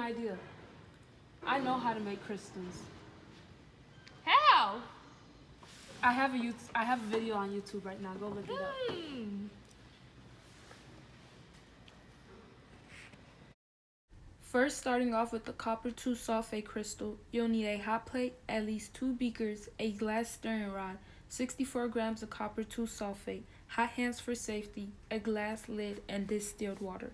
idea. I know how to make crystals. How? I have a video on YouTube right now. Go look it up. First, starting off with the copper 2 sulfate crystal, you'll need a hot plate, at least 2 beakers, a glass stirring rod, 64 grams of copper 2 sulfate, hot hands for safety, a glass lid, and distilled water.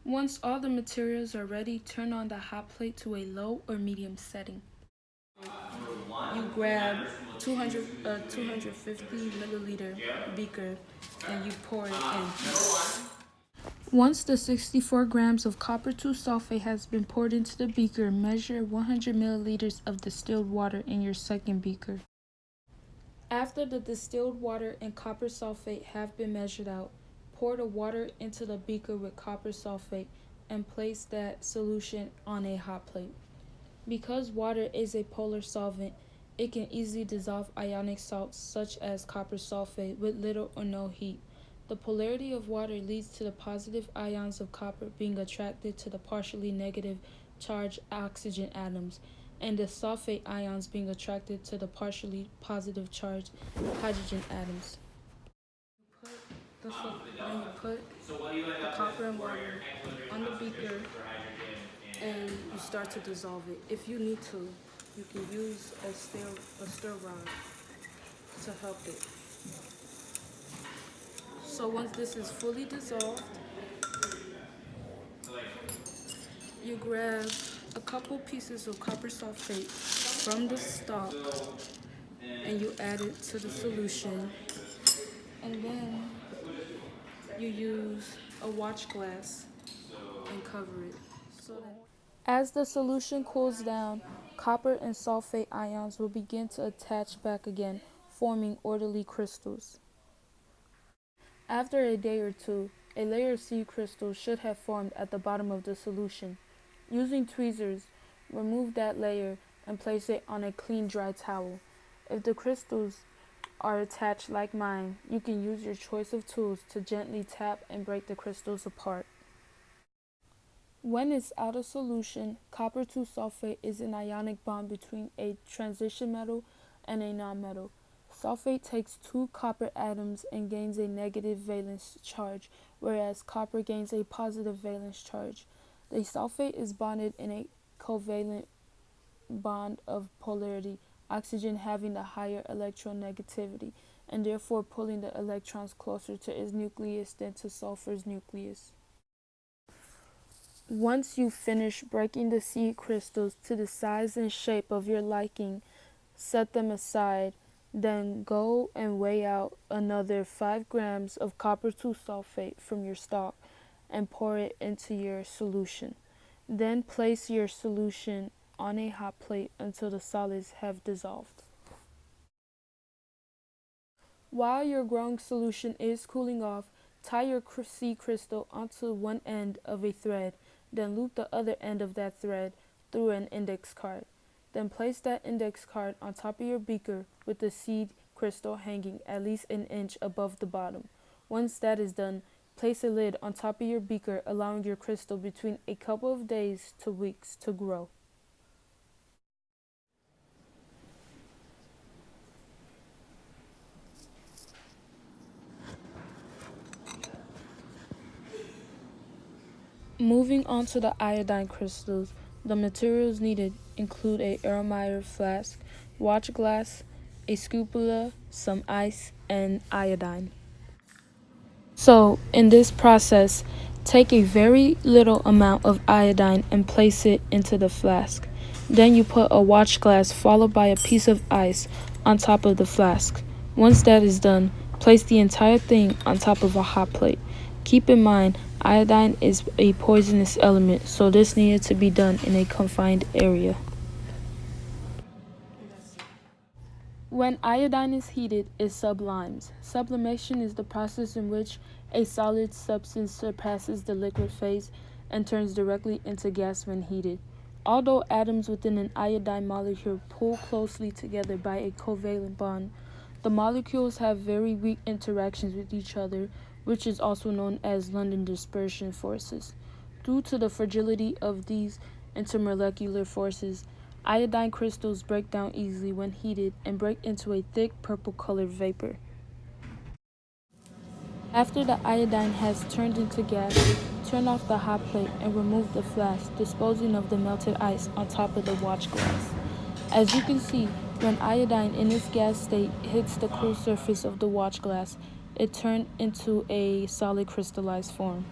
Once all the materials are ready, turn on the hot plate to a low or medium setting. You grab 250 milliliter beaker and you pour it in. Once the 64 grams of copper 2 sulfate has been poured into the beaker, measure 100 milliliters of distilled water in your second beaker. After the distilled water and copper sulfate have been measured out, pour the water into the beaker with copper sulfate and place that solution on a hot plate. Because water is a polar solvent, it can easily dissolve ionic salts such as copper sulfate with little or no heat. The polarity of water leads to the positive ions of copper being attracted to the partially negative charged oxygen atoms, and the sulfate ions being attracted to the partially positive charged hydrogen atoms. Then you put the copper and water on the beaker and you start to dissolve it. If you need to, you can use a stir rod to help it. So once this is fully dissolved, you grab a couple pieces of copper sulfate from the stock and you add it to the solution, and then you use a watch glass and cover it. As the solution cools down, copper and sulfate ions will begin to attach back again, forming orderly crystals. After a day or two, a layer of seed crystals should have formed at the bottom of the solution. Using tweezers, remove that layer and place it on a clean, dry towel. If the crystals are attached like mine, you can use your choice of tools to gently tap and break the crystals apart. When it's out of solution, copper 2 sulfate is an ionic bond between a transition metal and a nonmetal. Sulfate takes 2 copper atoms and gains a negative valence charge, whereas copper gains a positive valence charge. The sulfate is bonded in a covalent bond of polarity, oxygen having the higher electronegativity, and therefore pulling the electrons closer to its nucleus than to sulfur's nucleus. Once you finish breaking the seed crystals to the size and shape of your liking, set them aside. Then go and weigh out another 5 grams of copper 2 sulfate from your stock and pour it into your solution. Then place your solution on a hot plate until the solids have dissolved. While your growing solution is cooling off, tie your seed crystal onto one end of a thread, then loop the other end of that thread through an index card. Then place that index card on top of your beaker with the seed crystal hanging at least an inch above the bottom. Once that is done, place a lid on top of your beaker, allowing your crystal between a couple of days to weeks to grow. Moving on to the iodine crystals, the materials needed include a Erlenmeyer flask, watch glass, a scoopula, some ice, and iodine. So, in this process, take a very little amount of iodine and place it into the flask. Then you put a watch glass followed by a piece of ice on top of the flask. Once that is done, place the entire thing on top of a hot plate. Keep in mind, iodine is a poisonous element, so this needed to be done in a confined area. When iodine is heated, it sublimes. Sublimation is the process in which a solid substance surpasses the liquid phase and turns directly into gas when heated. Although atoms within an iodine molecule pull closely together by a covalent bond, the molecules have very weak interactions with each other, which is also known as London dispersion forces. Due to the fragility of these intermolecular forces, iodine crystals break down easily when heated and break into a thick purple-colored vapor. After the iodine has turned into gas, turn off the hot plate and remove the flask, disposing of the melted ice on top of the watch glass. As you can see, when iodine in its gas state hits the cool surface of the watch glass, it turns into a solid crystallized form.